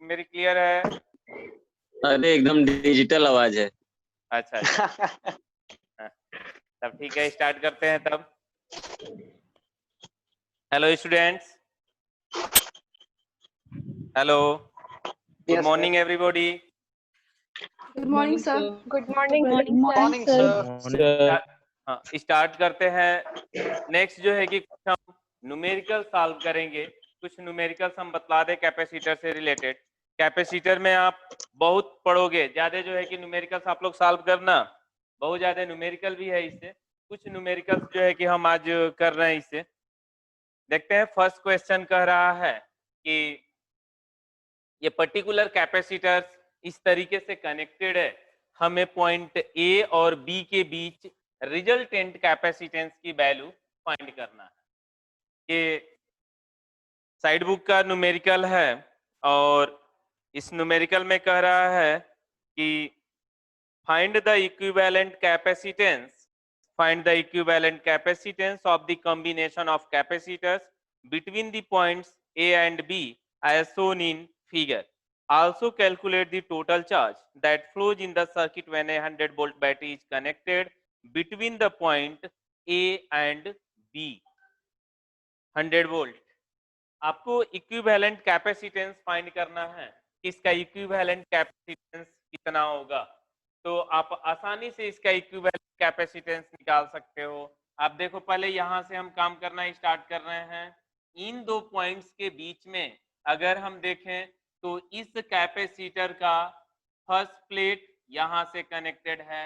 मेरी क्लियर है? अरे एकदम डिजिटल आवाज है। अच्छा तब ठीक है, स्टार्ट करते हैं तब। Hello students, hello, good morning everybody. Good morning sir. Good morning sir. हाँ, स्टार्ट करते हैं। नेक्स्ट जो है कि कुछ हम न्यूमेरिकल सॉल्व करेंगे। कुछ न्यूमेरिकल हम बतला दे कैपेसिटर से रिलेटेड। कैपेसिटर में आप बहुत पढ़ोगे, ज्यादा जो है कि न्यूमेरिकल्स आप लोग सॉल्व करना, बहुत ज्यादा न्यूमेरिकल भी है इससे। कुछ न्यूमेरिकल्स जो है कि हम आज कर रहे हैं इससे। देखते हैं, फर्स्ट क्वेश्चन कह रहा है कि ये पर्टिकुलर कैपेसिटर्स इस तरीके से कनेक्टेड है, हमें पॉइंट ए और बी के बीच रिजल्टेंट कैपेसिटेंस की वैल्यू फाइंड करना है। ये साइड बुक का न्यूमेरिकल है और इस न्यूमेरिकल में कह रहा है कि find the equivalent capacitance of the combination of capacitors between the points A and B as shown in figure. Also calculate the total charge that flows in the circuit when a 100 volt battery is connected between the point A and B. 100 volt. आपको equivalent capacitance find करना है। इसका equivalent capacitance कितना होगा? तो आप आसानी से इसका इक्विवेलेंट कैपेसिटेंस निकाल सकते हो। आप देखो, पहले यहां से हम काम करना स्टार्ट कर रहे हैं। इन दो पॉइंट्स के बीच में अगर हम देखें तो इस कैपेसिटर का फर्स्ट प्लेट यहां से कनेक्टेड है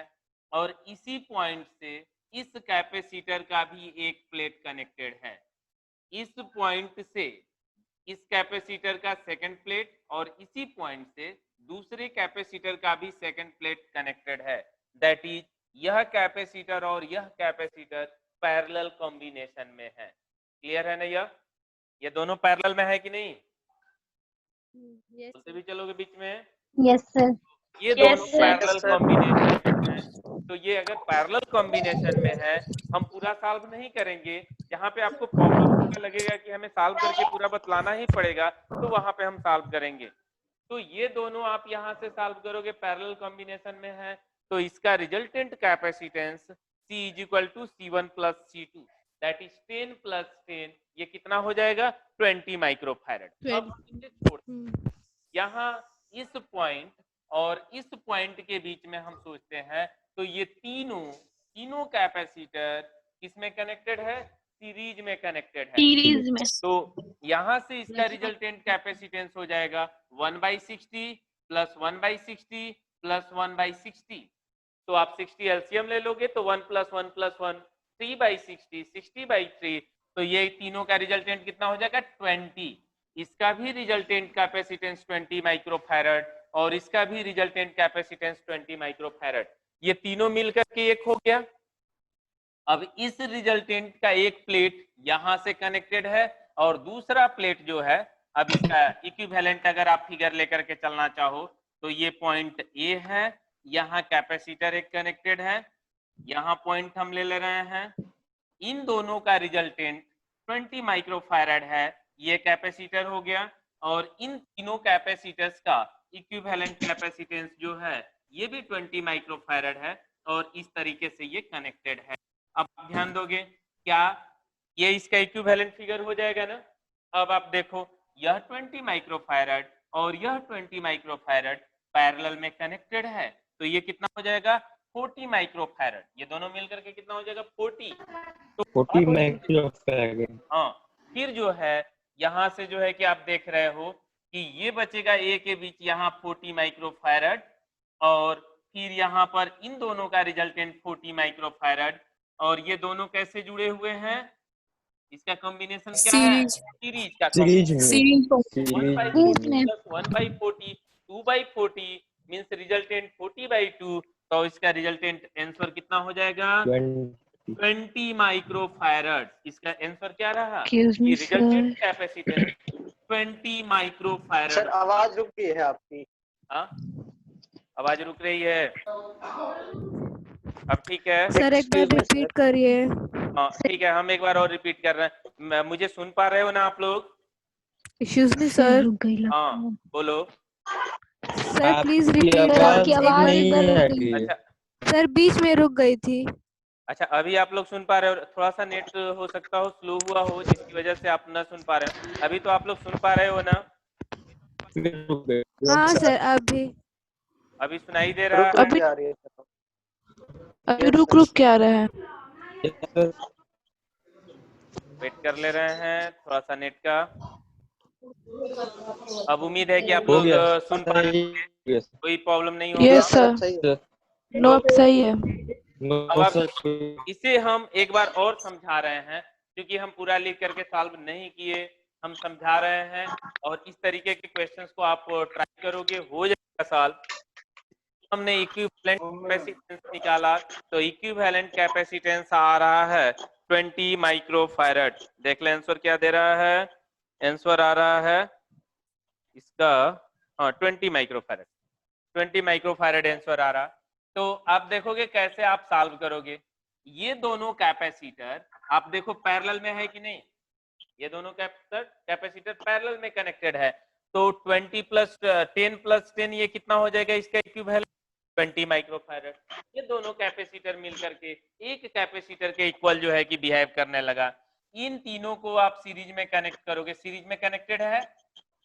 और इसी पॉइंट से इस कैपेसिटर का भी एक प्लेट कनेक्टेड है। इस पॉइंट से इस कैपेसिटर का सेकंड प्लेट और इसी पॉइंट से दूसरे कैपेसिटर का भी सेकंड प्लेट कनेक्टेड है। दैट इज यह कैपेसिटर और यह कैपेसिटर पैरेलल कॉम्बिनेशन में है। क्लियर है ना? ये दोनों पैरेलल में है कि नहीं? बोलते भी चलोगे बीच में। Yes sir. ये दोनों पैरेलल कॉम्बिनेशन में है। तो ये अगर पैरेलल कॉम्बिनेशन में है, हम पूरा सॉल्व नहीं करेंगे। जहाँ पे आपको प्रॉब्लम लगेगा कि हमें सॉल्व करके पूरा बतलाना ही पड़ेगा, तो वहां पे हम सॉल्व करेंगे। तो ये दोनों आप यहाँ से सॉल्व करोगे, पैरेलल कॉम्बिनेशन में है, तो इसका resultant capacitance C = C1 + C2 that is 10 + 10। ये कितना हो जाएगा? 20 माइक्रोफैरड। अब यहाँ इस पॉइंट और इस पॉइंट के बीच में हम सोचते हैं तो ये तीनों कैपेसिटर किसमें कनेक्टेड है? सीरीज में कनेक्टेड है। सीरीज में। तो यहाँ से इसका रिजल्टेंट कैपेसिटेंस हो जाएगा 1/60 + 1/60 + 1/60। तो आप 60 एलसीएम ले लोगे तो 1 + 1 + 1 3/60 60/3। तो ये तीनों का रिजल्टेंट कितना हो जाएगा? 20। इसका भी रिजल्टेंट कैपेसिटेंस 20 माइक्रोफैरड और इसका भी रिजल्टेंट कैपेसिटेंस 20 माइक्रोफैरड। ये तीनों मिलकर के एक हो गया। अब इस रिजल्टेंट का एक प्लेट यहां से कनेक्टेड है और दूसरा प्लेट जो है, अब इसका इक्विवेलेंट अगर आप फिगर लेकर के चलना चाहो तो ये पॉइंट ए है, यहाँ कैपेसिटर एक कनेक्टेड है, यहाँ पॉइंट हम ले रहे हैं। इन दोनों का रिजल्टेंट 20 माइक्रोफैरड है, ये कैपेसिटर हो गया। और इन तीनों कैपेसिटर्स का इक्विवेलेंट कैपेसिटेंस जो है ये भी 20 माइक्रोफैरड है और इस तरीके से ये कनेक्टेड है। अब ध्यान दोगे क्या ये इसका इक्विवेलेंट फिगर हो जाएगा ना? अब आप देखो, यह 20 माइक्रोफैरड और यह 20 माइक्रोफैरड पैरेलल में कनेक्टेड है, तो ये कितना हो जाएगा? 40 माइक्रोफैरड। ये दोनों मिलकर के कितना हो जाएगा? 40। तो 40 माइक्रोफैरड। हाँ, फिर जो है यहाँ से जो है कि आप देख रहे हो कि ये बचेगा ए के बीच यहाँ 40 माइक्रोफैरड और फिर यहाँ पर इन दोनों का रिजल्टेंट 40 माइक्रोफैरड। और ये दोनों कैसे जुड़े हुए हैं? इसका कॉम्बिनेशन क्या है? सीरीज का सीरीज में Series of 1/40 में plus 1/40 2/40 मीन्स रिजल्टेंट 40/2, तो इसका रिजल्टेंट आंसर कितना हो जाएगा? 20 माइक्रोफैरड। इसका आंसर क्या रहा? Excuse me, ये resultant sir. Capacitance 20 sir microfarad. आवाज रुक गई है आपकी। हाँ, आवाज रुक रही है। अब ठीक है। सर एक बार Excuse me, रिपीट करिए. हाँ ठीक है, हम एक बार और रिपीट कर रहे हैं। मुझे सुन पा रहे हो ना आप लोग? Excuse me, sir. हाँ बोलो। सर प्लीज आपकी रिपीट. आवाज एक बार नहीं एक बार रुक आ गई. रही है। अच्छा सर बीच में रुक गई थी. अच्छा, अभी आप लोग सुन पा रहे हो? थोड़ा सा नेट हो सकता हो स्लो हुआ हो जिसकी वजह से आप ना सुन पा रहे हो। अभी तो आप लोग सुन पा रहे हो ना? हाँ सर अभी. अभी सुनाई दे रहा रुक है? रुक जा रही है सर। अभी Yes, रुक sir. रुक क्या रहा है. वेट कर ले रहे हैं थोड़ा सा नेट का। अब उम्मीद है कि आप हो लोग गया सुन पा रहे होंगे, Yes. कोई प्रॉब्लम नहीं होगा। Yes, sir. सही है। नो सही है. अब आप इसे हम एक बार और समझा रहे हैं, क्योंकि हम पूरा लिख करके सॉल्व नहीं किए, हम समझा रहे हैं और इस तरीके के क्वेश्चंस को आप ट्राई करोगे हो जाएगा सॉल्व। हमने इक्विवेलेंट कैपेसिटेंस निकाला, तो इक्विवेलेंट कैपेसिटेंस आ रहा है 20 माइक्रोफैरड। देख ले आंसर क्या दे रहा है। आंसर आ रहा है इसका 20 माइक्रोफैरड। 20 माइक्रोफैरड आंसर आ रहा। तो आप देखोगे कैसे आप सॉल्व करोगे। ये दोनों कैपेसिटर आप देखो पैरेलल में है कि नहीं। ये दोनों कैपेसिटर पैरेलल में कनेक्टेड है, तो 20 प्लस 10 प्लस 10 ये कितना हो जाएगा? इसका इक्विवेलेंट 20 माइक्रोफैरड। ये दोनों कैपेसिटर मिलकर के एक कैपेसिटर के इक्वल जो है कि बिहेव करने लगा। इन तीनों को आप सीरीज में कनेक्ट करोगे, सीरीज में कनेक्टेड है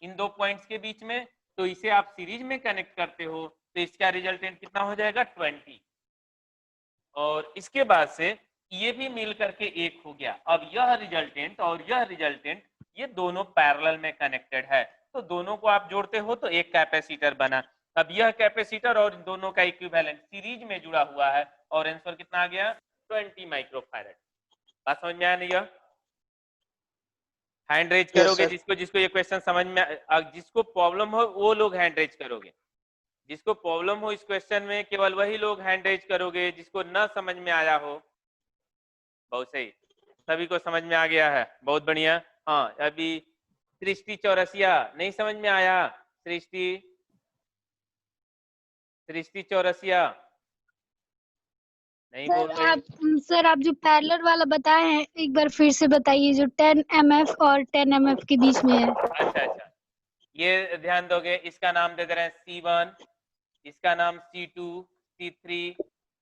इन दो पॉइंट्स के बीच में, तो इसे आप सीरीज में कनेक्ट करते हो तो इसका रिजल्टेंट कितना हो जाएगा? 20। और इसके बाद से ये भी मिल करके एक हो गया। अब यह रिजल्टेंट और यह रिजल्टेंट ये दोनों पैरेलल में कनेक्टेड है, तो दोनों को आप जोड़ते हो तो एक कैपेसिटर बना। अब यह कैपेसिटर और दोनों का इक्विवेलेंट सीरीज में जुड़ा हुआ है और आंसर कितना आ गया? 20 माइक्रोफैरड। बात समझ में आया नहीं? हैंड रेज करोगे sir. जिसको जिसको ये क्वेश्चन समझ में जिसको प्रॉब्लम हो वो लोग हैंड रेज करोगे। जिसको प्रॉब्लम हो इस क्वेश्चन में केवल वही लोग हैंड रेज करोगे, जिसको ना समझ में आया हो। बहुत सही, सभी को समझ में आ गया है, बहुत बढ़िया। हाँ अभी सृष्टि चौरसिया नहीं समझ में आया? सृष्टि चौरसिया नहीं बोल रही। सर आप जो पैरेलल वाला बताए हैं एक बार फिर से बताइए, जो 10 mm और 10 mm के बीच में है। अच्छा अच्छा, ये ध्यान दोगे, इसका नाम दे दे रहे हैं C1, इसका नाम C2, C3,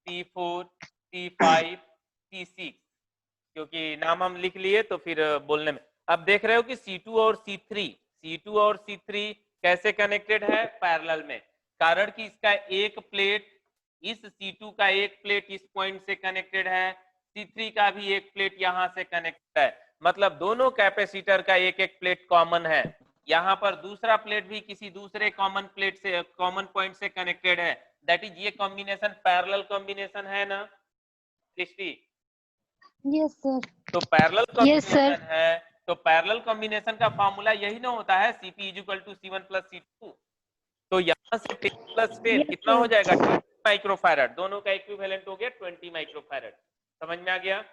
C4, C5, C6, क्योंकि नाम हम लिख लिए तो फिर बोलने में। अब देख रहे हो कि C2 और C3 कैसे कनेक्टेड है? पैरेलल में। कारण कि इसका एक प्लेट, इस C2 का एक प्लेट इस पॉइंट से कनेक्टेड है, C3 का भी एक प्लेट यहां से कनेक्टेड है, मतलब दोनों कैपेसिटर का एक एक प्लेट कॉमन है। यहाँ पर दूसरा प्लेट भी किसी दूसरे कॉमन प्लेट से, कॉमन पॉइंट से कनेक्टेड है। दैट इज ये कॉम्बिनेशन पैरेलल कॉम्बिनेशन है ना सृष्टि? Yes sir. तो पैरेलल Yes, कॉम्बिनेशन sir. है, तो पैरेलल कॉम्बिनेशन का फार्मूला यही ना होता है Cp = C1 + C2। तो यहाँ से 10 + 10 Yes, कितना हो sir. जाएगा? 20 माइक्रोफैरड। दोनों का इक्विवेलेंट हो गया 20 माइक्रोफैरड। समझ में आ गया?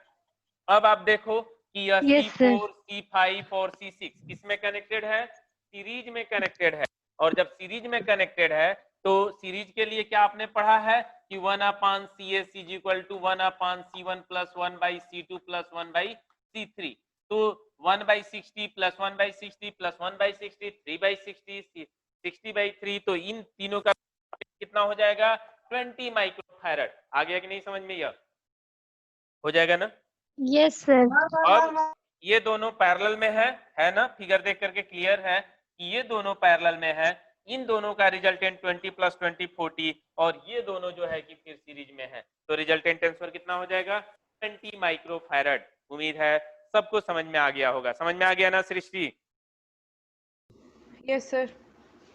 अब आप देखो कि यह Yes, sir. C4, C5 और C6 किसमें कनेक्टेड है? सीरीज में कनेक्टेड है। और जब सीरीज में कनेक्टेड है तो सीरीज के लिए क्या आपने पढ़ा है कि 1/CS = 1/C1 + 1/C2 + 1/C3। तो 1/60 + 1/60 + 1/60 3/60 60/3, तो इन तीनों का कितना हो जाएगा? 20 माइक्रोफैरड। आ गया कि नहीं समझ में? यह हो जाएगा ना? Yes sir. अब ये दोनों पैरेलल में है ना? फिगर देख करके क्लियर है कि ये दोनों पैरेलल में है। इन दोनों का रिजल्टेंट 20 + 20 40, और ये दोनों जो है कि फिर सीरीज में है, तो रिजल्टेंट आंसर कितना हो जाएगा? 20 माइक्रोफैरड। उम्मीद है सबको समझ में आ गया होगा। समझ में आ गया ना सृष्टि? Yes sir.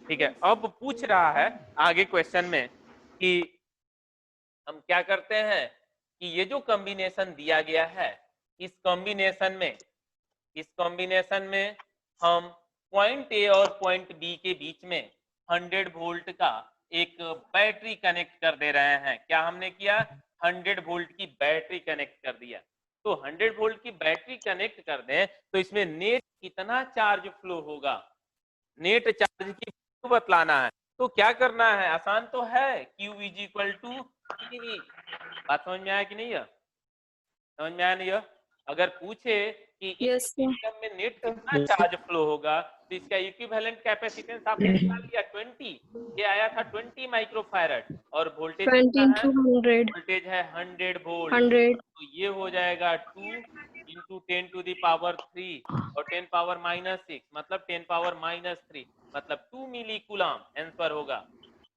ठीक है, अब पूछ रहा है आगे क्वेश्चन में कि हम क्या करते हैं कि ये जो कॉम्बिनेशन दिया गया है, इस कॉम्बिनेशन में इस कॉम्बिनेशन में हम पॉइंट ए और पॉइंट बी के बीच में 100 वोल्ट का एक बैटरी कनेक्ट कर दे रहे हैं। क्या हमने किया? 100 वोल्ट की बैटरी कनेक्ट कर दिया। तो 100 वोल्ट की बैटरी कनेक्ट कर दें तो इसमें नेट कितना चार्ज फ्लो होगा, नेट चार्ज की वैल्यू बतलाना है। तो क्या करना है? आसान तो है, Q is equal to CV। बात समझ में आया कि नहीं? समझ में आया नहीं? अगर पूछे कि इस सिस्टम में नेट कितना चार्ज फ्लो होगा तो इसका इक्विवेलेंट कैपेसिटेंस आपने निकाल लिया 20। ये आया था 20 माइक्रोफैरड और वोल्टेज कितना है? 100 वोल्टेज है 100 वोल्ट। तो ये हो जाएगा 2 इंटू 10 टू द पावर 3 और 10 पावर -6 मतलब 10 पावर -3 मतलब 2 मिली कूलम आंसर होगा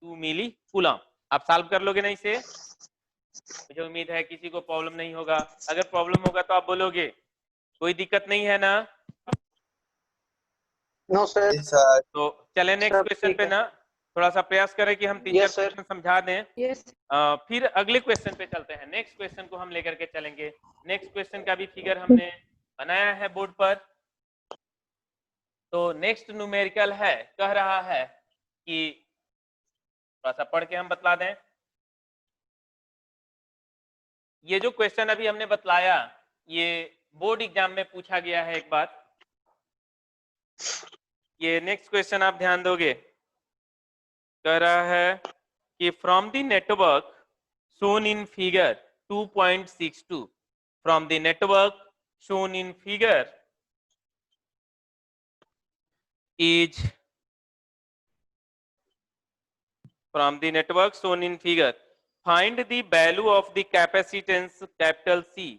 2 मिली कूलम। आप सॉल्व कर लोगे ना इसे? मुझे उम्मीद है किसी को प्रॉब्लम नहीं होगा। अगर प्रॉब्लम होगा तो आप बोलोगे, कोई दिक्कत नहीं है ना? No sir. तो चले नेक्स्ट सब क्वेश्चन ठीक पे है। ना, थोड़ा सा प्रयास करें कि हम 3-4 Yes, sir. क्वेश्चन समझा दें। यस फिर अगले क्वेश्चन पे चलते हैं। नेक्स्ट क्वेश्चन को हम लेकर के चलेंगे। नेक्स्ट क्वेश्चन का भी फिगर हमने बनाया है बोर्ड पर। तो नेक्स्ट न्यूमेरिकल है, कह रहा है कि थोड़ा सा पढ़ के हम बतला दें। ये जो क्वेश्चन अभी हमने बतलाया ये बोर्ड एग्जाम में पूछा गया है एक बार। ये नेक्स्ट क्वेश्चन आप ध्यान दोगे, कह रहा है कि from the network shown in figure 2.62 from the network shown in figure is from the network shown in figure find the value of the capacitance capital C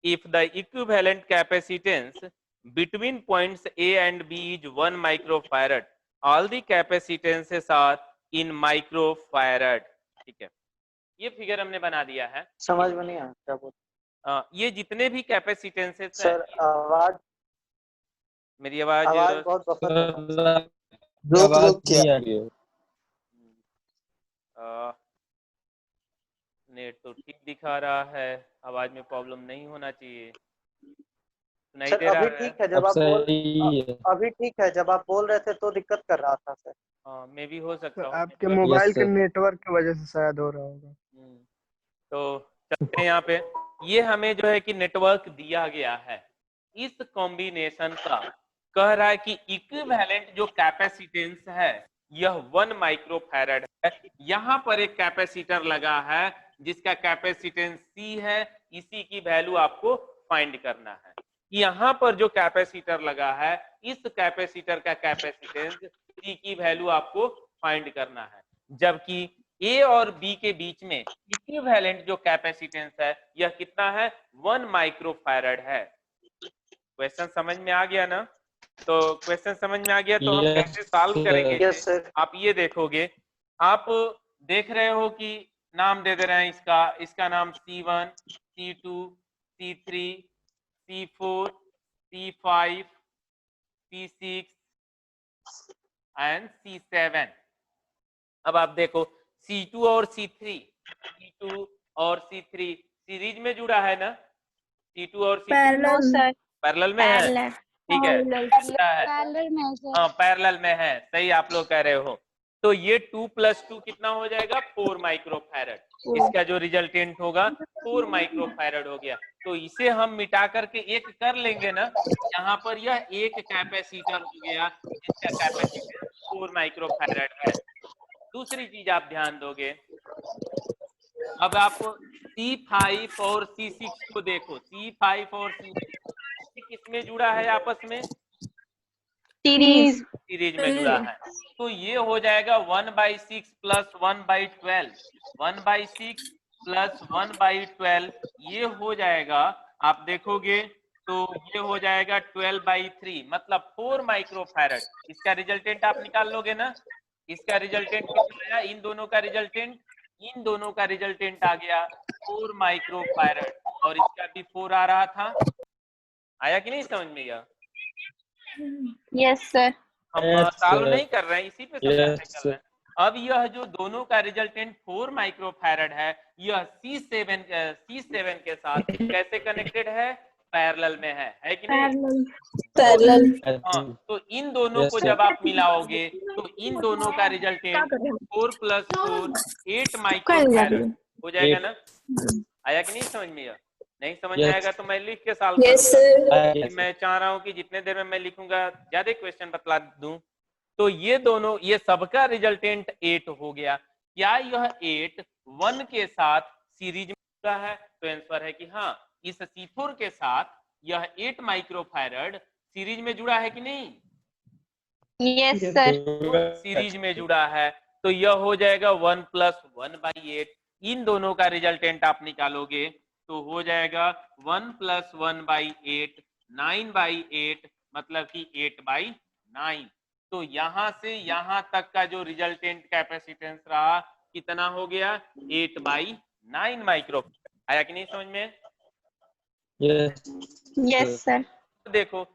if the equivalent capacitance between points A and B is 1 microfarad, all the capacitances are in microfarad। ठीक है, ये figure हमने बना दिया है। समझ में नहीं आया क्या बोल। ये जितने भी कैपेसिटेंसेस सर आवाज मेरी आवाज बहुत बफर कर रहा है। आवाज नहीं आ रही है। नेट तो ठीक दिखा रहा है, आवाज में प्रॉब्लम नहीं होना चाहिए। सुनाई सर दे रहा अभी है? ठीक है, जब अब आप बोल सही है। अभी ठीक है, जब आप बोल रहे थे तो दिक्कत कर रहा था सर। हाँ, मैं भी हो सकता तो हूँ। आपके network- मोबाइल Yes, के sir. नेटवर्क की वजह से शायद हो रहा होगा। तो चलते हैं यहाँ पे। ये हमें जो है कि नेटवर्क दिया गया है, इस कॉम्बिनेशन का कह रहा है कि इक्विवेलेंट जो कैपेसिटेंस है यह 1 माइक्रोफैरड है। यहाँ पर एक कैपेसिटर लगा है जिसका कैपेसिटेंस C है, इसी की वैल्यू आपको फाइंड करना है। यहाँ पर जो कैपेसिटर लगा है इस कैपेसिटर का कैपेसिटेंस C की वैल्यू आपको फाइंड करना है, जबकि A और B के बीच में इक्विवेलेंट जो कैपेसिटेंस है यह कितना है? 1 माइक्रोफैरड है। क्वेश्चन समझ में आ गया ना? तो क्वेश्चन समझ में आ गया तो हम Yes, कैसे सॉल्व करेंगे यस इसे? सर। आप ये देखोगे, आप देख रहे हो कि नाम दे दे रहे हैं इसका नाम C1, C2, C3, C4, C5, C6 and C7। अब आप देखो C2 और C3 सीरीज में जुड़ा है ना? C2 और C3 पैरेलल में है। ठीक है, अच्छा है। पैरेलल में है सर। हाँ, पैरेलल में है, सही आप लोग कह रहे हो। तो ये 2 + 2 कितना हो जाएगा? 4 माइक्रोफैरड। इसका जो रिजल्टेंट होगा 4 माइक्रोफैरड हो गया। तो इसे हम मिटा करके एक कर लेंगे ना, यहाँ पर यह एक कैपेसिटर हो गया जिसका कैपेसिटेंस 4 माइक्रोफैरड है। दूसरी चीज आप ध्यान दोगे, अब आप C5 और C6 को देखो। C5 और C6 किसमें जुड़ा है आपस में? सीरीज में जुड़ा है। तो ये हो जाएगा 1/6 + 1/12, 1/6 + 1/12 ये हो जाएगा। आप देखोगे तो ये हो जाएगा 12/3 मतलब 4 माइक्रोफैरड। इसका रिजल्टेंट आप निकाल लोगे ना? इसका रिजल्टेंट कितना आया? इन दोनों का रिजल्टेंट आ गया 4 माइक्रोफैरड और इसका भी 4 आ रहा था। आया कि नहीं समझ में? यह यस सर। हम सॉल्व sir. नहीं कर रहे हैं, इसी पे समझाने Yes, कर रहे हैं। अब यह जो दोनों का रिजल्टेंट 4 माइक्रोफैरड है यह C7 के साथ कैसे कनेक्टेड है? पैरेलल में है कि नहीं? पैरेलल हाँ, तो इन दोनों को जब आप मिलाओगे तो इन दोनों का रिजल्टेंट 4 + 4 8 माइक्रोफैरड हो जाएगा ना? आया कि नहीं समझ में? यह नहीं समझ में आएगा तो मैं लिख के सॉल्व करूंगा। मैं चाह रहा हूं कि जितने देर में मैं लिखूंगा ज्यादा क्वेश्चन बतला दूं। तो ये दोनों, ये सबका रिजल्टेंट 8 हो गया। क्या यह 8 1 के साथ सीरीज में जुड़ा है? तो आंसर है कि हाँ, इस C4 के साथ यह 8 माइक्रोफैरड सीरीज में जुड़ा है कि नहीं? Yes sir. सीरीज में जुड़ा है, तो यह हो जाएगा 1 + 1/8। इन दोनों का रिजल्टेंट आप निकालोगे तो हो जाएगा 1 + 1/8 9/8, मतलब कि 8/9। तो यहां से यहां तक का जो रिजल्टेंट कैपेसिटेंस रहा कितना हो गया? 8/9 माइक्रो। आया कि नहीं समझ में? Yes sir. देखो,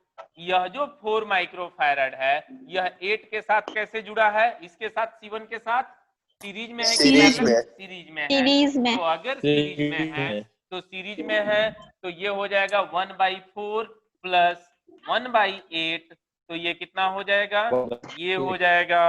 यह जो 4 माइक्रोफैरड है यह 8 के साथ कैसे जुड़ा है? इसके साथ C1 के साथ सीरीज में है कि सीरीज में। सीरीज में है। सीरीज में। तो अगर सीरीज में है तो सीरीज में है तो ये हो जाएगा 1/4 + 1/8। तो ये कितना हो जाएगा? ये हो जाएगा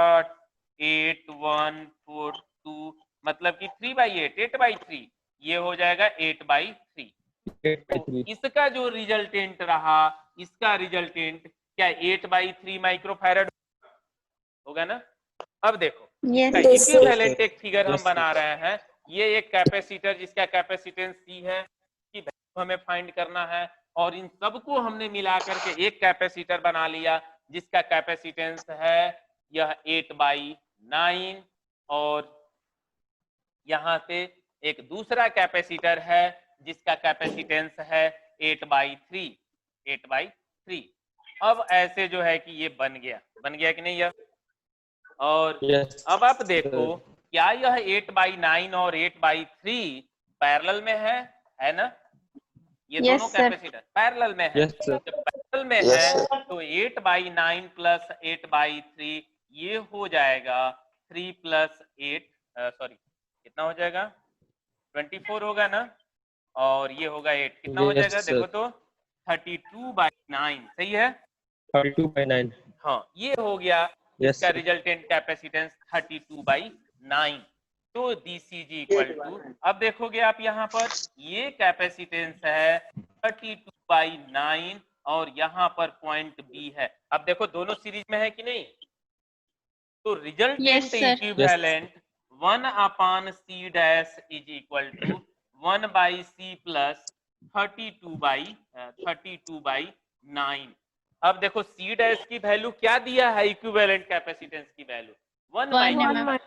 8 1 4 2, मतलब कि 3/8 8/3। ये हो जाएगा 8/3। तो इसका जो रिजल्टेंट रहा, इसका रिजल्टेंट क्या 8/3 माइक्रोफैरड होगा ना? अब देखो, इक्विवेलेंट एक फिगर हम बना रहे हैं। ये एक कैपेसिटर जिसका कैपेसिटेंस C है, की वैल्यू हमें फाइंड करना है, और इन सबको हमने मिला करके एक कैपेसिटर बना लिया जिसका कैपेसिटेंस है यह 8/9, और यहाँ पे एक दूसरा कैपेसिटर है जिसका कैपेसिटेंस है 8/3 8/3। अब ऐसे जो है कि ये बन गया कि नहीं यह? और अब आप देखो, क्या यह 8/9 और 8/3 पैरेलल में है ना? ये दोनों कैपेसिटर पैरेलल में है। जब पैरेलल में है तो 8/9 + 8/3 ये हो जाएगा 3 + 8, सॉरी कितना हो जाएगा? 24 होगा ना? और ये होगा 8, कितना हो जाएगा? देखो तो 32/9, सही है? 32/9। हाँ, ये हो गया इसका रिजल्टेंट कैपेसिटेंस 32/9। तो DCG = अब देखोगे आप यहाँ पर ये कैपेसिटेंस है 32/9 और यहाँ पर पॉइंट B है। अब देखो दोनों सीरीज में है कि नहीं? तो रिजल्टेंट इक्विवेलेंट 1/C' = 1/C + 32/9। अब देखो C' की वैल्यू क्या दिया है? इक्विवेलेंट कैपेसिटेंस की वैल्यू 1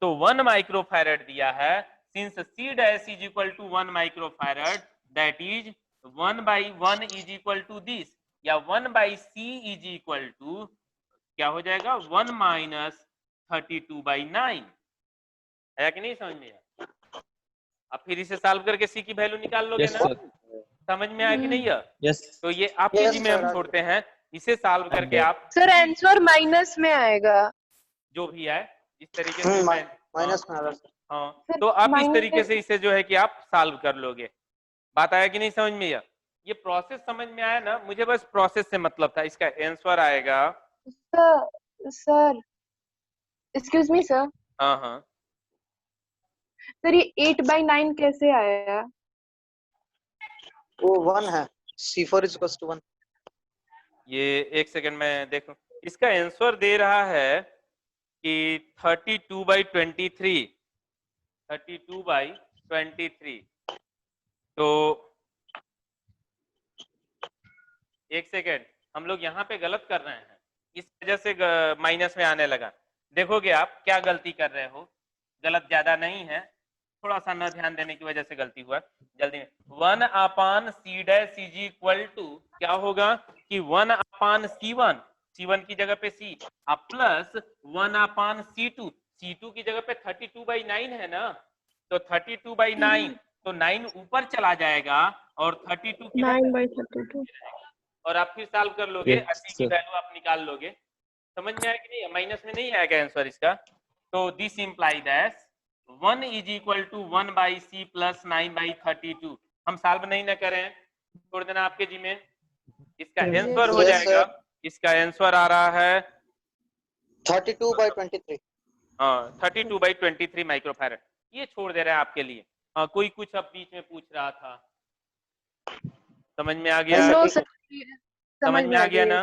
तो 1 माइक्रोफैरड दिया है। Since C' = 1 microfarad, that is 1/1 = this, या 1/C = क्या हो जाएगा? 1 - 32/9। है कि नहीं समझ में? अब फिर इसे सॉल्व करके C की वैल्यू निकाल लोगे ना? समझ में आया कि नहीं है? तो ये आपके जी में हम छोड़ते हैं, इसे सॉल्व करके आप सर आंसर माइनस में आएगा। जो भी है इस तरीके से माइनस में आ रहा है। हाँ, तो आप इस तरीके से इसे जो है कि आप सॉल्व कर लोगे। बात आया कि नहीं समझ में? ये प्रोसेस समझ में आया ना? मुझे बस प्रोसेस से मतलब था। इसका आंसर आएगा सर एक्सक्यूज मी सर। हाँ हाँ सर ये 8/9 कैसे आया? वो 1 है। C4 = 1। ये एक सेकंड में देखो, इसका आंसर दे रहा है कि 32/23 32/23। तो एक सेकेंड, हम लोग यहाँ पे गलत कर रहे हैं, इस वजह से माइनस में आने लगा। देखोगे आप क्या गलती कर रहे हो, गलत ज्यादा नहीं है, थोड़ा सा न ध्यान देने की वजह से गलती हुआ। जल्दी में 1/C' = क्या होगा कि 1/C1, C1 की जगह पे C, अब प्लस 1/C2, C2 की जगह पे 32/9 है ना? तो 32/9, तो 9 ऊपर चला जाएगा और 32 की 9/32। और आप फिर सॉल्व कर लोगे, 80 की वैल्यू आप निकाल लोगे। समझ में आया कि नहीं? माइनस में नहीं आएगा आंसर इसका। तो दिस इम्प्लाई दैट 1 = 1/C + 9/32। हम सॉल्व नहीं ना करें छोड़ देना आपके जी में। इसका Yes. आंसर हो Yes, जाएगा, sir. इसका आंसर आ रहा है 32/23. हाँ 32/23 माइक्रोफैरड। ये छोड़ दे रहा है आपके लिए। हाँ कोई कुछ अब बीच में पूछ रहा था, समझ में आ गया? नो सर, समझ में आ गया ना?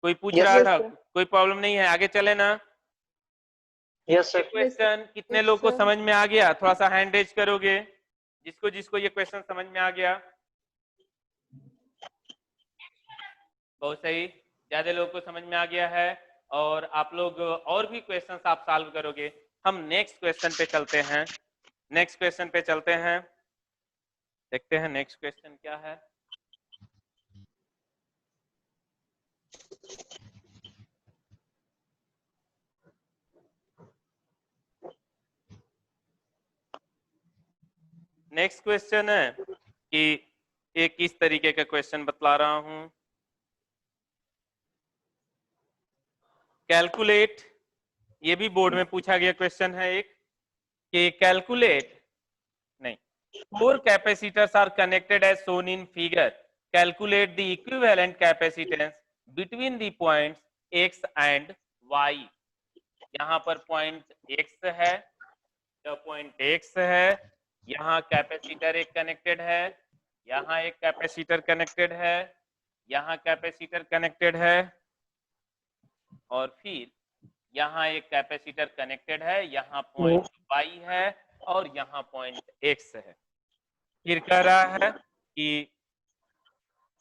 कोई पूछ Yes, रहा yes, था, sir. कोई प्रॉब्लम नहीं है, आगे चले ना? Yes, ये sir. क्वेश्चन कितने Yes, लोग को sir. समझ में आ गया? थोड़ा सा हैंड रेज करोगे जिसको जिसको ये क्वेश्चन समझ में आ गया। बहुत सही, ज्यादा लोगों को समझ में आ गया है। और आप लोग और भी क्वेश्चंस आप सॉल्व करोगे। हम नेक्स्ट क्वेश्चन पे चलते हैं, नेक्स्ट क्वेश्चन पे चलते हैं, देखते हैं नेक्स्ट क्वेश्चन क्या है। नेक्स्ट क्वेश्चन है कि एक इस तरीके का क्वेश्चन बतला रहा हूं। कैलकुलेट, ये भी बोर्ड में पूछा गया क्वेश्चन है एक, कि कैलकुलेट नहीं, 4 capacitors are connected as shown in figure. Calculate the equivalent capacitance between the points x and y. यहाँ पर पॉइंट x है, यह पॉइंट x है, यहाँ कैपेसिटर एक कनेक्टेड है, यहाँ एक कैपेसिटर कनेक्टेड है, यहाँ कैपेसिटर कनेक्टेड है, और फिर यहाँ एक कैपेसिटर कनेक्टेड है, यहाँ पॉइंट y है और यहाँ पॉइंट x है। फिर कह रहा है कि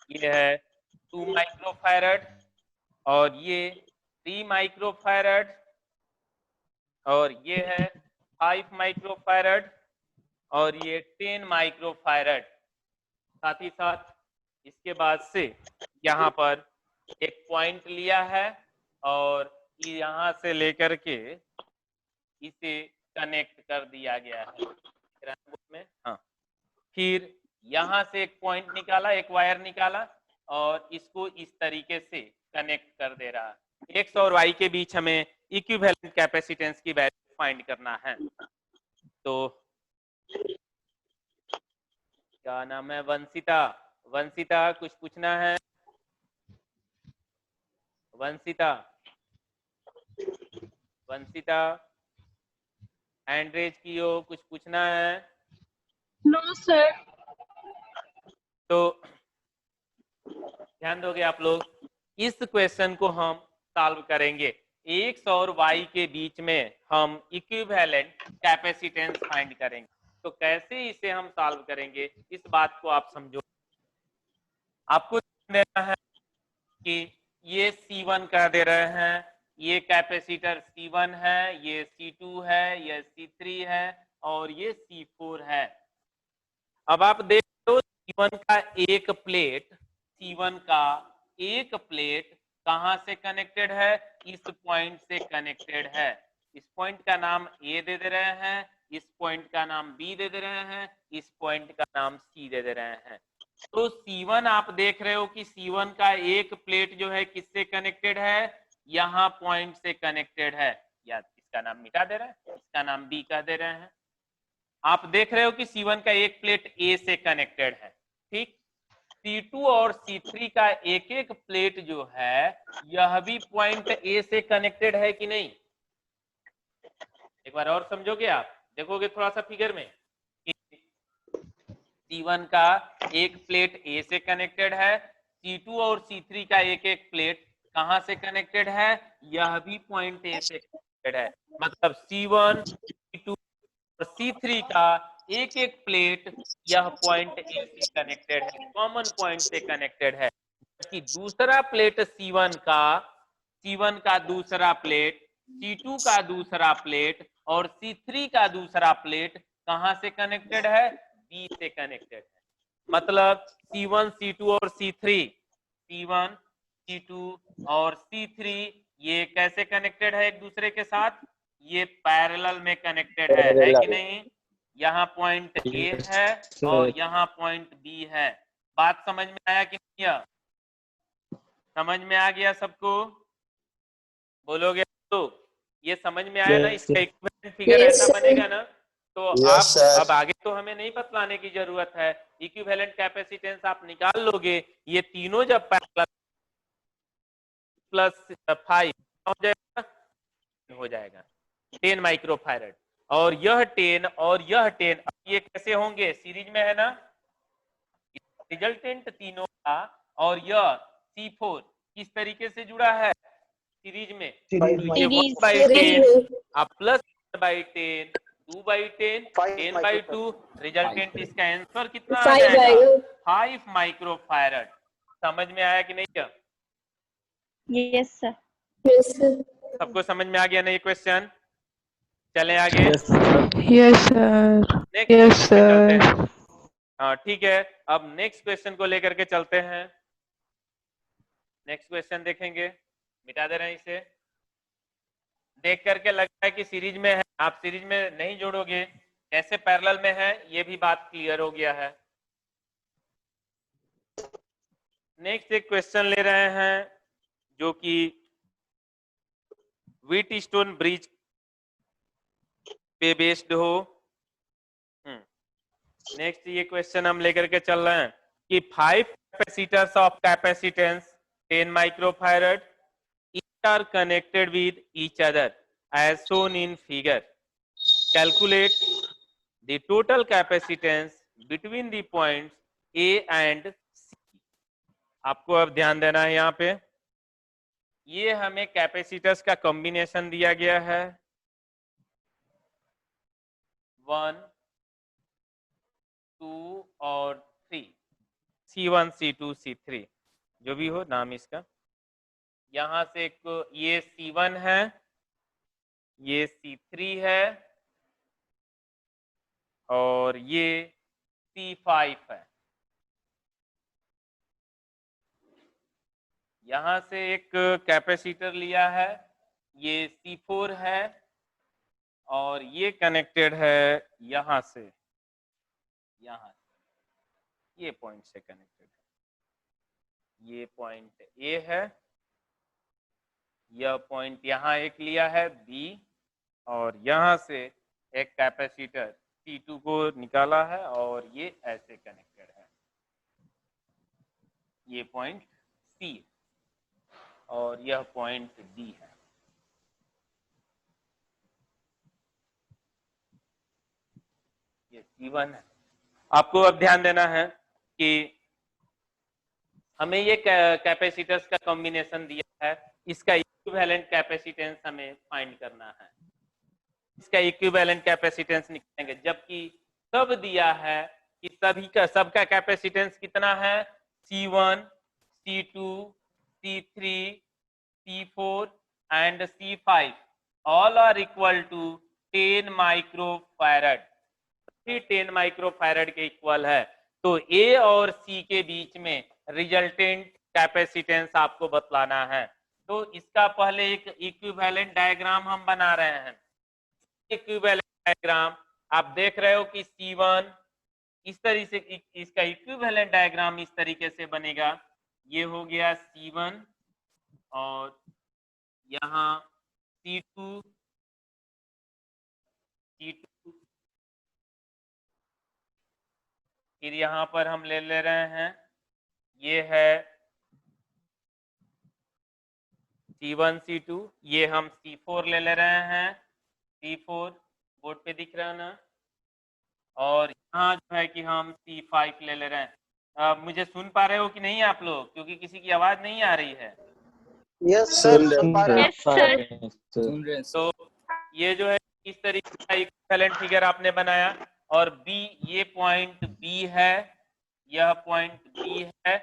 ये है 2 माइक्रोफैरड और ये 3 माइक्रोफैरड और ये है 5 माइक्रोफैरड और ये 10 माइक्रोफैरड। साथ ही साथ इसके बाद से यहाँ पर एक पॉइंट लिया है और यहाँ से लेकर के इसे कनेक्ट कर दिया गया है में। हाँ, फिर यहाँ से एक पॉइंट निकाला, एक वायर निकाला और इसको इस तरीके से कनेक्ट कर दे रहा है। एक्स और वाई के बीच हमें इक्विवेलेंट कैपेसिटेंस की वैल्यू फाइंड करना है। तो क्या नाम है? वंशिता, वंशिता कुछ पूछना है? वंशिता, वंशिता हैंड रेज कियो, कुछ पूछना है? No sir. तो ध्यान दोगे आप लोग, इस क्वेश्चन को हम सॉल्व करेंगे। एक्स और वाई के बीच में हम इक्विवेलेंट कैपेसिटेंस फाइंड करेंगे। तो कैसे इसे हम सॉल्व करेंगे, इस बात को आप समझो। आपको देना है कि ये C1 कह दे रहे हैं, ये कैपेसिटर C1 है, ये C2 है, ये C3 है और ये C4 है। अब आप देख लो C1 का एक प्लेट, C1 का एक प्लेट कहां से कनेक्टेड है? इस पॉइंट से कनेक्टेड है। इस पॉइंट का नाम A दे दे रहे हैं, इस पॉइंट का नाम B दे दे रहे हैं, इस पॉइंट का नाम C दे दे रहे हैं। तो C1 आप देख रहे हो कि C1 का एक प्लेट जो है किससे कनेक्टेड है? यहाँ पॉइंट से कनेक्टेड है। या इसका नाम मिटा दे रहे हैं, इसका नाम B कह दे रहे हैं। आप देख रहे हो कि C1 का एक प्लेट A से कनेक्टेड है, ठीक। C2 और C3 का एक एक प्लेट जो है यह भी पॉइंट A से कनेक्टेड है कि नहीं? एक बार और समझोगे आप, देखोगे थोड़ा सा फिगर में, C1 का एक प्लेट A से कनेक्टेड है, C2 और C3 का एक एक प्लेट कहां से कनेक्टेड है? यह भी पॉइंट A से कनेक्टेड है। मतलब C1, C2 और C3 का एक एक प्लेट यह पॉइंट A से कनेक्टेड है, कॉमन पॉइंट से कनेक्टेड है। जबकि दूसरा प्लेट C1 का दूसरा प्लेट, C2 का दूसरा प्लेट और C3 का दूसरा प्लेट कहां से कनेक्टेड है? B से कनेक्टेड है। मतलब C1, C2 और C3, C1, C2 और C3 ये कैसे कनेक्टेड है एक दूसरे के साथ? ये पैरेलल में कनेक्टेड है कि नहीं? यहाँ पॉइंट A है और यहाँ पॉइंट B है। बात समझ में आया कि नहीं? समझ में आ गया सबको? बोलोगे तो ये समझ में आया ना? इसका इक्विवेलेंट फिगर ऐसा बनेगा ना, तो Yes, आप sir. अब आगे तो हमें नहीं बतलाने की जरूरत है, इक्विवेलेंट कैपेसिटेंस आप निकाल लोगे, ये तीनों जब पैरेलल प्लस 5 हो जाएगा 10 माइक्रोफैरड, और यह 10 और यह 10 ये कैसे होंगे, सीरीज में है ना, रिजल्टेंट तीनों का, और यह C4 किस तरीके से जुड़ा है सीरीज में, सीरीज तो ये सीरीज 1/10 आप प्लस 1/10 2/10 5 10/2, रिजल्टेंट इसका आंसर कितना आ 5 जाएगा, आएगा। 5 माइक्रोफैरड। समझ में आया कि नहीं? क्या यस सर। Yes sir. सबको समझ में आ गया ना ये क्वेश्चन? चलें आगे। Yes sir. Yes sir. Next yes question पे चलते सर। हैं। हाँ ठीक है, अब नेक्स्ट क्वेश्चन को लेकर के चलते हैं। नेक्स्ट क्वेश्चन देखेंगे, मिटा दे रहे हैं इसे। देख करके लग रहा है कि सीरीज में है, आप सीरीज में नहीं जोड़ोगे, कैसे पैरेलल में है ये भी बात क्लियर हो गया है। नेक्स्ट एक क्वेश्चन ले रहे हैं जो कि व्हीटस्टोन ब्रिज पे बेस्ड हो। नेक्स्ट ये क्वेश्चन हम लेकर के चल रहे हैं कि 5 capacitors of capacitance 10 microfarad each are connected with each other as shown in figure. Calculate the total capacitance between the points A and C. आपको अब ध्यान देना है यहाँ पे, ये हमें कैपेसिटर्स का कॉम्बिनेशन दिया गया है 1 2 और 3, C1 C2 C3 जो भी हो नाम इसका। यहां से एक ये C1 है, ये C3 है और ये C5 है। यहां से एक कैपेसिटर लिया है, ये C4 है और ये कनेक्टेड है यहां से, यहां से ये पॉइंट से कनेक्टेड है। ये पॉइंट A है, यह पॉइंट यहाँ एक लिया है B, और यहाँ से एक कैपेसिटर C2 को निकाला है और ये ऐसे कनेक्टेड है। ये पॉइंट C और यह पॉइंट D है। ये C1 है। आपको अब ध्यान देना है कि हमें ये कैपेसिटर्स का कॉम्बिनेशन दिया है, इसका इक्विवेलेंट कैपेसिटेंस हमें फाइंड करना है। इसका इक्विवेलेंट कैपेसिटेंस निकालेंगे, जबकि सब दिया है कि सभी का सबका कैपेसिटेंस कितना है, C1 C2 C3 C4 and C5 all are equal to 10 microfarad, 10 microfarad के इक्वल है। तो A और C के बीच में रिजल्टेंट कैपेसिटेंस आपको बतलाना है। तो इसका पहले एक इक्विवेलेंट डायग्राम हम बना रहे हैं। इक्विवेलेंट डायग्राम आप देख रहे हो कि C1 इस तरीके से, इसका इक्विवेलेंट डायग्राम इस तरीके से बनेगा। ये हो गया C1 और यहाँ C2 फिर यहाँ पर हम ले रहे हैं, ये है C1 C2, ये हम C4 ले रहे हैं, C4 बोर्ड पे दिख रहा है ना, और यहाँ जो है कि हम C5 ले रहे हैं। मुझे सुन पा रहे हो कि नहीं आप लोग, क्योंकि किसी की आवाज नहीं आ रही है। यस सर, सुन रहे हैं। तो ये जो है इस तरीके का इक्विवेलेंट फिगर आपने बनाया, और B ये पॉइंट B है, यह पॉइंट B है,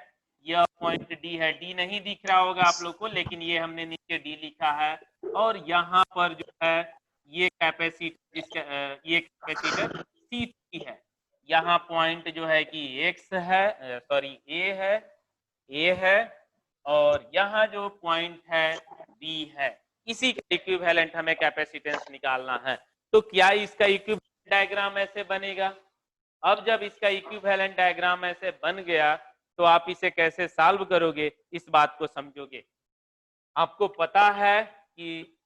यह पॉइंट D है। D नहीं दिख रहा होगा आप लोग को, लेकिन ये हमने नीचे D लिखा है। और यहाँ पर जो है ये कैपेसिटर, ये कैपेसिटर C3 है। यहाँ पॉइंट जो है कि X है, सॉरी A है, और यहाँ जो पॉइंट है B है। इसी का इक्विवेलेंट हमें कैपेसिटेंस निकालना है। तो क्या इसका इक्विवेलेंट डायग्राम ऐसे बनेगा? अब जब इसका इक्विवेलेंट डायग्राम ऐसे बन गया तो आप इसे कैसे सॉल्व करोगे, इस बात को समझोगे। आपको पता है कि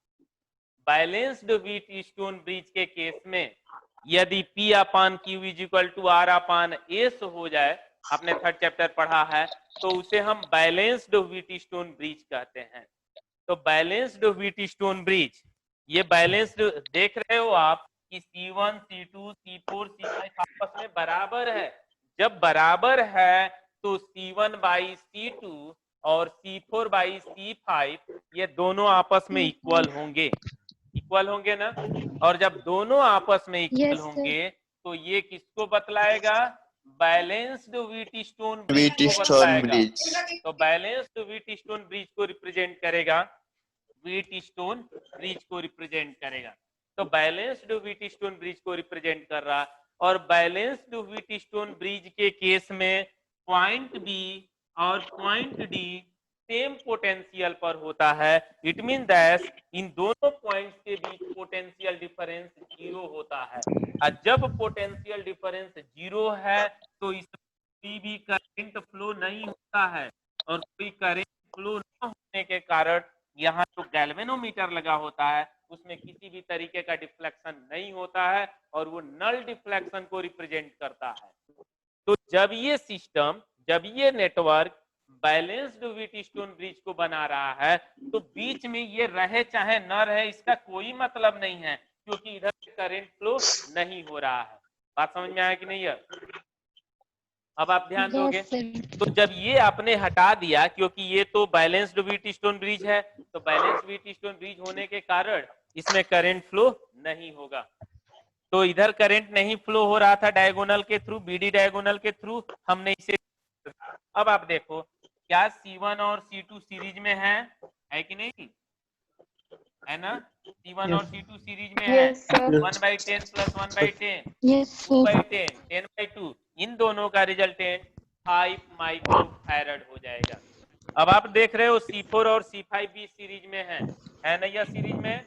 बैलेंस्ड व्हीटस्टोन ब्रिज के केस में यदि P upon Q is equal to R upon S हो जाए, आपने थर्ड चैप्टर पढ़ा है, तो उसे हम बैलेंस्ड व्हीटस्टोन ब्रिज कहते हैं। तो बैलेंस्ड व्हीटस्टोन ब्रिज, ये बैलेंस्ड देख रहे हो आप कि C1, C2, C4, C5 आपस में बराबर है। जब बराबर है तो C1 बाई C2 और C4 बाई C5 ये दोनों आपस में इक्वल होंगे, इक्वल होंगे ना। और जब दोनों आपस में इक्वल Yes, sir. होंगे तो ये किसको बतलाएगा? बैलेंस्ड व्हीटस्टोन ब्रिज को व्हीटस्टोन बतलाएगा। ब्रिज। तो बैलेंस्ड व्हीटस्टोन ब्रिज को रिप्रेजेंट करेगा, व्हीटस्टोन ब्रिज को रिप्रेजेंट करेगा। तो बैलेंस्ड व्हीटस्टोन ब्रिज को रिप्रेजेंट कर रहा, और बैलेंस्ड व्हीटस्टोन ब्रिज के केस में पॉइंट बी और पॉइंट डी सेम पोटेंशियल पर होता है। इट मीन दैट इन दोनों पॉइंट्स के बीच पोटेंशियल डिफरेंस 0 होता है। और जब पोटेंशियल डिफरेंस 0 है तो इसमें कोई भी करंट फ्लो नहीं होता है, और कोई करंट फ्लो न होने के कारण यहाँ जो गैल्वेनोमीटर लगा होता है उसमें किसी भी तरीके का डिफ्लेक्शन नहीं होता है, और वो नल डिफ्लेक्शन को रिप्रेजेंट करता है। तो जब ये सिस्टम, जब ये नेटवर्क बैलेंस्ड व्हीटस्टोन ब्रिज को बना रहा है, तो बीच में ये रहे चाहे न रहे इसका कोई मतलब नहीं है, क्योंकि इधर करंट फ्लो नहीं हो रहा है। बात समझ में आया कि नहीं है? अब आप ध्यान दोगे। Yes, sir. तो जब ये आपने हटा दिया, क्योंकि ये तो बैलेंस्ड व्हीटस्टोन ब्रिज है, तो बैलेंस्ड व्हीटस्टोन ब्रिज होने के कारण इसमें करंट फ्लो नहीं होगा। तो इधर करंट नहीं फ्लो हो रहा था डायगोनल के थ्रू, बीडी डायगोनल के थ्रू, हमने इसे। अब आप देखो क्या C1 और C2 सीरीज में है कि नहीं? है ना? C1 और C2 सीरीज में है। Yes, sir. 1/10 plus 1/10, Yes, sir. 2/10, 10/2, इन दोनों का रिजल्टेंट 5 माइक्रोफैरड हो जाएगा। अब आप देख रहे हो C4 और C5 भी सीरीज में है ना? यह सीरीज में,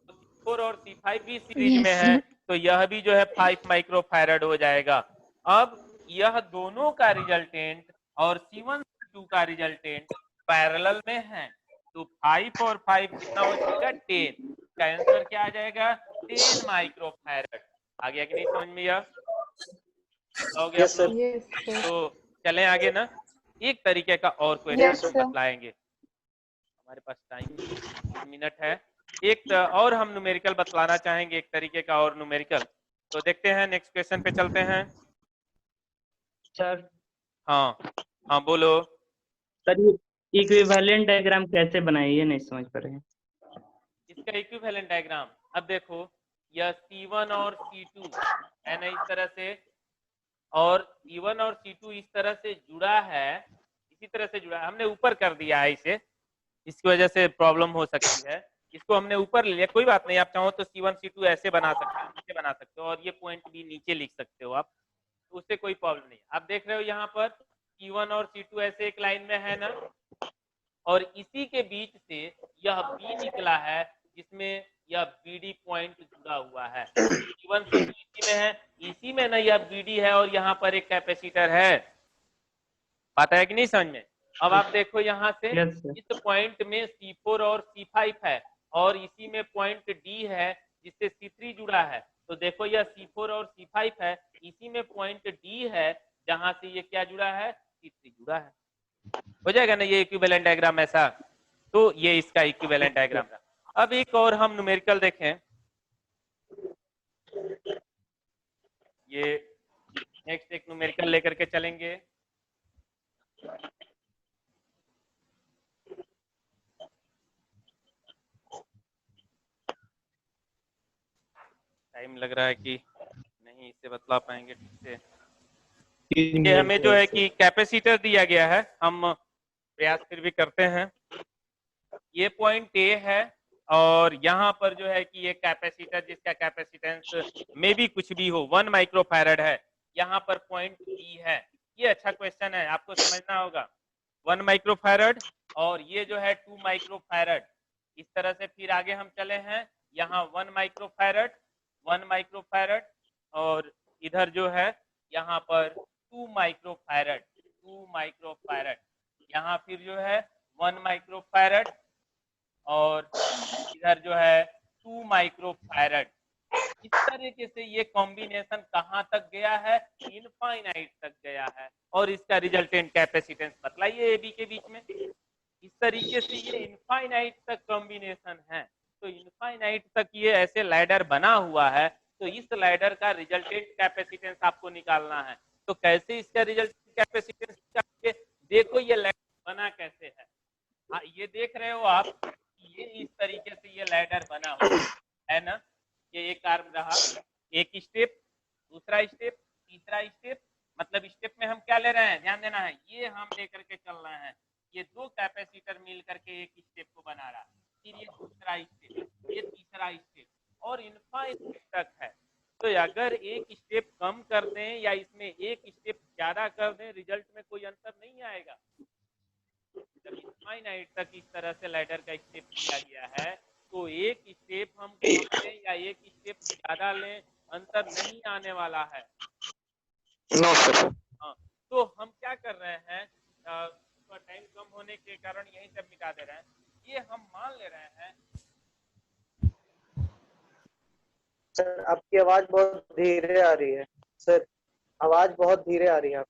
तो C4 और C5 भी सीरीज Yes, में है, sir. तो यह भी जो है 5 माइक्रोफैरड हो जाएगा। अब यह दोनों का रिजल्टेंट और C1 C2 का रिजल्टेंट पैरेलल में है, तो 5 और 5 कितना हो जाएगा? 10। का आंसर क्या आ जाएगा? 10 माइक्रोफैरड। आ गया कि नहीं समझ में? यह हो गया Yes, आप sir. लोग? Yes, sir. तो चलें आगे ना, एक तरीके का और Yes, क्वेश्चन sir. बतलाएंगे। हमारे पास टाइम मिनट है। एक और हम न्यूमेरिकल बतलाना चाहेंगे, एक तरीके का और न्यूमेरिकल। तो देखते हैं, नेक्स्ट क्वेश्चन पे चलते हैं। सर हाँ बोलो। सर ये इक्विवेलेंट डायग्राम कैसे बनाए, ये नहीं समझ पा रहे हैं। इसका इक्विवेलेंट डायग्राम, अब देखो यह C1 और C2 है ना, इस तरह से, और C1 और C2 इस तरह से जुड़ा है, इसी तरह से जुड़ा है। हमने ऊपर कर दिया है इसे, इसकी वजह से प्रॉब्लम हो सकती है। इसको हमने ऊपर ले लिया, कोई बात नहीं। आप चाहो तो C1 C2 ऐसे बना सकते हो, नीचे बना सकते हो, और ये पॉइंट भी नीचे लिख सकते हो आप, तो उससे कोई प्रॉब्लम नहीं। आप देख रहे हो यहाँ पर C1 और C2 ऐसे एक लाइन में है ना, और इसी के बीच से यह B निकला है, जिसमें यह BD पॉइंट जुड़ा हुआ है। C1 C2 इसी में है, इसी में ना यह BD है, और यहाँ पर एक कैपेसिटर है। पता है कि नहीं समझ में? अब आप देखो यहाँ से, Yes, sir. इस पॉइंट में C4 और C5 है, और इसी में पॉइंट D है जिससे C3 जुड़ा है। तो देखो यह C4 और C5 है, इसी में पॉइंट D है जहां से ये क्या जुड़ा है? C3 जुड़ा है। हो जाएगा ना ये इक्विवेलेंट डायग्राम ऐसा? तो ये इसका इक्विवेलेंट डायग्राम था। अब एक और हम न्यूमेरिकल देखें। ये नेक्स्ट एक न्यूमेरिकल लेकर के चलेंगे। टाइम लग रहा है कि नहीं इसे बतला पाएंगे ठीक से। ये हमें जो है कि कैपेसिटर दिया गया है, हम प्रयास फिर भी करते हैं। ये पॉइंट ए है, और यहाँ पर जो है कि ये कैपेसिटर जिसका कैपेसिटेंस में भी कुछ भी हो 1 माइक्रोफैरड है, यहाँ पर पॉइंट बी है। ये अच्छा क्वेश्चन है, आपको समझना होगा। 1 माइक्रोफैरड और ये जो है 2 माइक्रोफैरड, इस तरह से फिर आगे हम चले हैं। यहाँ 1 माइक्रोफैरड, 1 माइक्रोफैरड, और इधर जो है यहाँ पर 2 माइक्रोफैरड, 2 माइक्रोफैरड। यहाँ फिर जो है 1 माइक्रोफैरड, और इधर जो है 2 माइक्रोफैरड। इस तरीके से ये कॉम्बिनेशन कहाँ तक गया है, इनफाइनाइट तक गया है, और इसका रिजल्टेंट कैपेसिटेंस बतलाइए AB के बीच में। इस तरीके से ये इनफाइनाइट तक कॉम्बिनेशन है, तो इनफाइनाइट तक ये ऐसे लैडर बना हुआ है, तो इस लैडर का रिजल्टेंट कैपेसिटेंस आपको निकालना है। तो कैसे इसका रिजल्टेंट कैपेसिटेंस निकालेंगे, देखो ये लैडर बना कैसे है। हाँ, ये देख रहे हो आप, ये इस तरीके से ये लैडर बना हुआ है ना, ये एक आर्म रहा, एक स्टेप, दूसरा स्टेप, तीसरा स्टेप, मतलब स्टेप में हम क्या ले रहे हैं, ध्यान देना है, ये हम लेकर के चल रहे हैं, ये दो कैपेसिटर मिल करके एक स्टेप को बना रहा है, फिर ये दूसरा स्टेप, ये तीसरा स्टेप, और इनफाइनाइट तक है। तो अगर एक स्टेप कम कर दें या इसमें एक स्टेप ज्यादा कर दें, रिजल्ट में कोई अंतर नहीं आएगा। जब इनफाइनाइट तक इस तरह से लैडर का स्टेप दिया गया है, तो एक स्टेप हम कम लें या एक स्टेप ज्यादा लें, अंतर नहीं आने वाला है। No sir. हाँ, तो हम क्या कर रहे हैं, टाइम कम होने के कारण यही सब मिटा दे रहे हैं। ये हम मान ले रहे हैं, सर आपकी आवाज बहुत धीरे आ रही है, सर आवाज बहुत धीरे आ रही है।